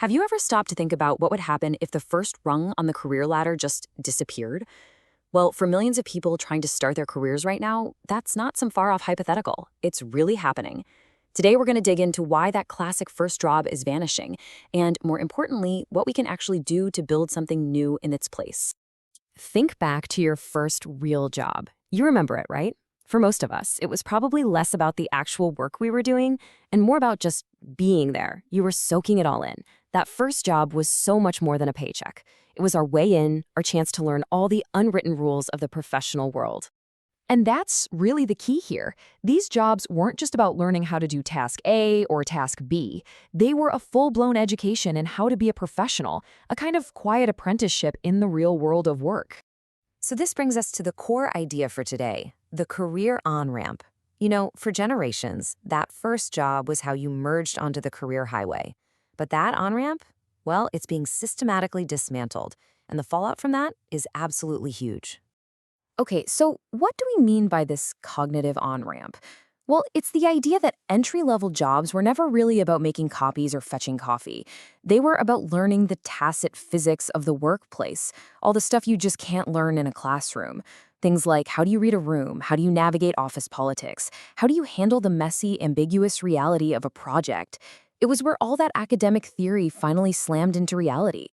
Have you ever stopped to think about what would happen if the first rung on the career ladder just disappeared? Well, for millions of people trying to start their careers right now, that's not some far off hypothetical. It's really happening. Today, we're going to dig into why that classic first job is vanishing, and more importantly, what we can actually do to build something new in its place. Think back to your first real job. You remember it, right? For most of us, it was probably less about the actual work we were doing and more about just being there. You were soaking it all in. That first job was so much more than a paycheck. It was our way in, our chance to learn all the unwritten rules of the professional world. And that's really the key here. These jobs weren't just about learning how to do task A or task B. They were a full-blown education in how to be a professional, a kind of quiet apprenticeship in the real world of work. So this brings us to the core idea for today, the career on-ramp. You know, for generations, that first job was how you merged onto the career highway. But that on-ramp, well, it's being systematically dismantled, and the fallout from that is absolutely huge. Okay, so what do we mean by this cognitive on-ramp? Well, it's the idea that entry-level jobs were never really about making copies or fetching coffee. They were about learning the tacit physics of the workplace, all the stuff you just can't learn in a classroom. Things like how do you read a room? How do you navigate office politics? How do you handle the messy, ambiguous reality of a project? It was where all that academic theory finally slammed into reality.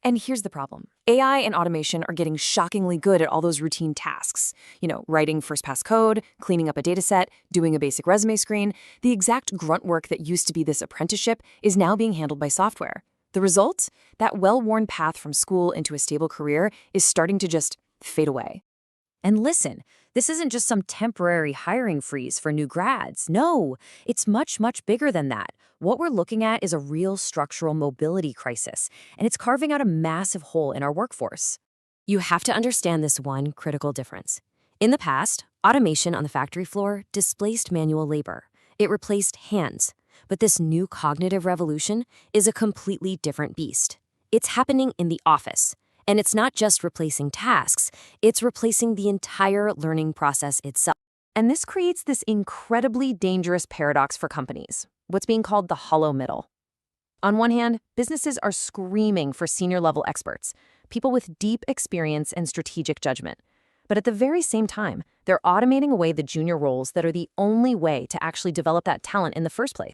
And here's the problem. AI and automation are getting shockingly good at all those routine tasks. You know, writing first-pass code, cleaning up a dataset, doing a basic resume screen. The exact grunt work that used to be this apprenticeship is now being handled by software. The result? That well-worn path from school into a stable career is starting to just fade away. And listen, this isn't just some temporary hiring freeze for new grads. No, it's much, much bigger than that. What we're looking at is a real structural mobility crisis, and it's carving out a massive hole in our workforce. You have to understand this one critical difference. In the past, automation on the factory floor displaced manual labor. It replaced hands. But this new cognitive revolution is a completely different beast. It's happening in the office. And it's not just replacing tasks, it's replacing the entire learning process itself. And this creates this incredibly dangerous paradox for companies, what's being called the hollow middle. On one hand, businesses are screaming for senior-level experts, people with deep experience and strategic judgment. But at the very same time, they're automating away the junior roles that are the only way to actually develop that talent in the first place.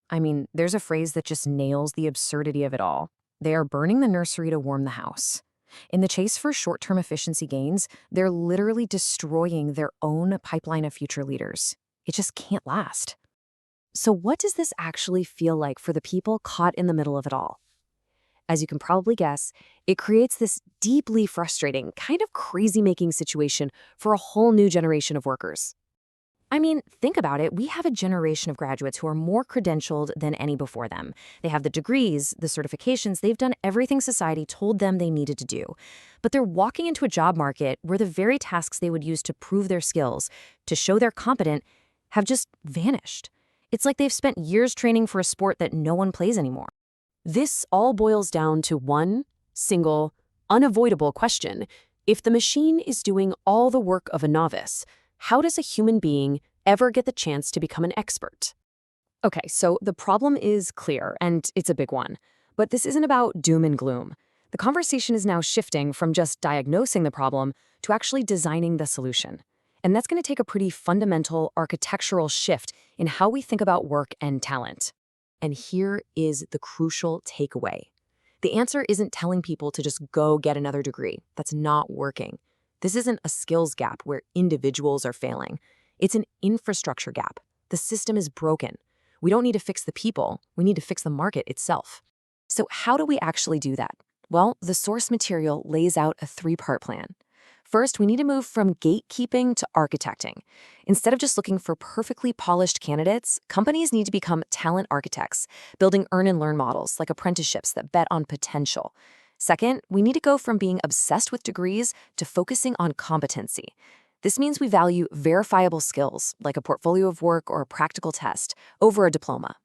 I mean, there's a phrase that just nails the absurdity of it all. They are burning the nursery to warm the house. In the chase for short-term efficiency gains, they're literally destroying their own pipeline of future leaders. It just can't last. So what does this actually feel like for the people caught in the middle of it all? As you can probably guess, it creates this deeply frustrating, kind of crazy-making situation for a whole new generation of workers. I mean, think about it. We have a generation of graduates who are more credentialed than any before them. They have the degrees, the certifications, they've done everything society told them they needed to do. But they're walking into a job market where the very tasks they would use to prove their skills, to show they're competent, have just vanished. It's like they've spent years training for a sport that no one plays anymore. This all boils down to one single, unavoidable question. If the machine is doing all the work of a novice, how does a human being ever get the chance to become an expert? Okay, so the problem is clear, and it's a big one. But this isn't about doom and gloom. The conversation is now shifting from just diagnosing the problem to actually designing the solution. And that's going to take a pretty fundamental architectural shift in how we think about work and talent. And here is the crucial takeaway. The answer isn't telling people to just go get another degree. That's not working. This isn't a skills gap where individuals are failing. It's an infrastructure gap. The system is broken. We don't need to fix the people. We need to fix the market itself. So how do we actually do that? Well, the source material lays out a three-part plan. First, we need to move from gatekeeping to architecting. Instead of just looking for perfectly polished candidates, companies need to become talent architects, building earn and learn models like apprenticeships that bet on potential. Second, we need to go from being obsessed with degrees to focusing on competency. This means we value verifiable skills, like a portfolio of work or a practical test, over a diploma.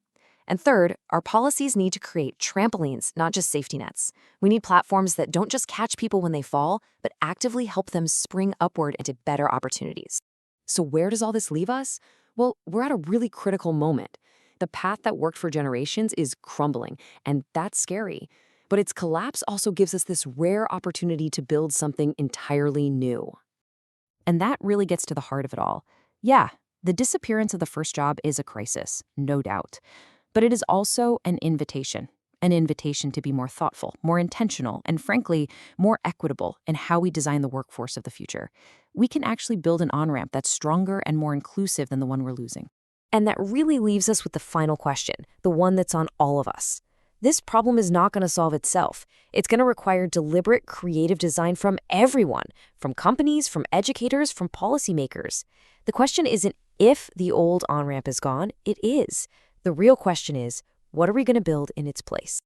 And third, our policies need to create trampolines, not just safety nets. We need platforms that don't just catch people when they fall, but actively help them spring upward into better opportunities. So where does all this leave us? Well, we're at a really critical moment. The path that worked for generations is crumbling, and that's scary. But its collapse also gives us this rare opportunity to build something entirely new. And that really gets to the heart of it all. Yeah, the disappearance of the first job is a crisis, no doubt. But it is also an invitation to be more thoughtful, more intentional, and frankly, more equitable in how we design the workforce of the future. We can actually build an on-ramp that's stronger and more inclusive than the one we're losing. And that really leaves us with the final question, the one that's on all of us. This problem is not going to solve itself. It's going to require deliberate, creative design from everyone, from companies, from educators, from policymakers. The question isn't if the old on-ramp is gone, it is. The real question is, what are we going to build in its place?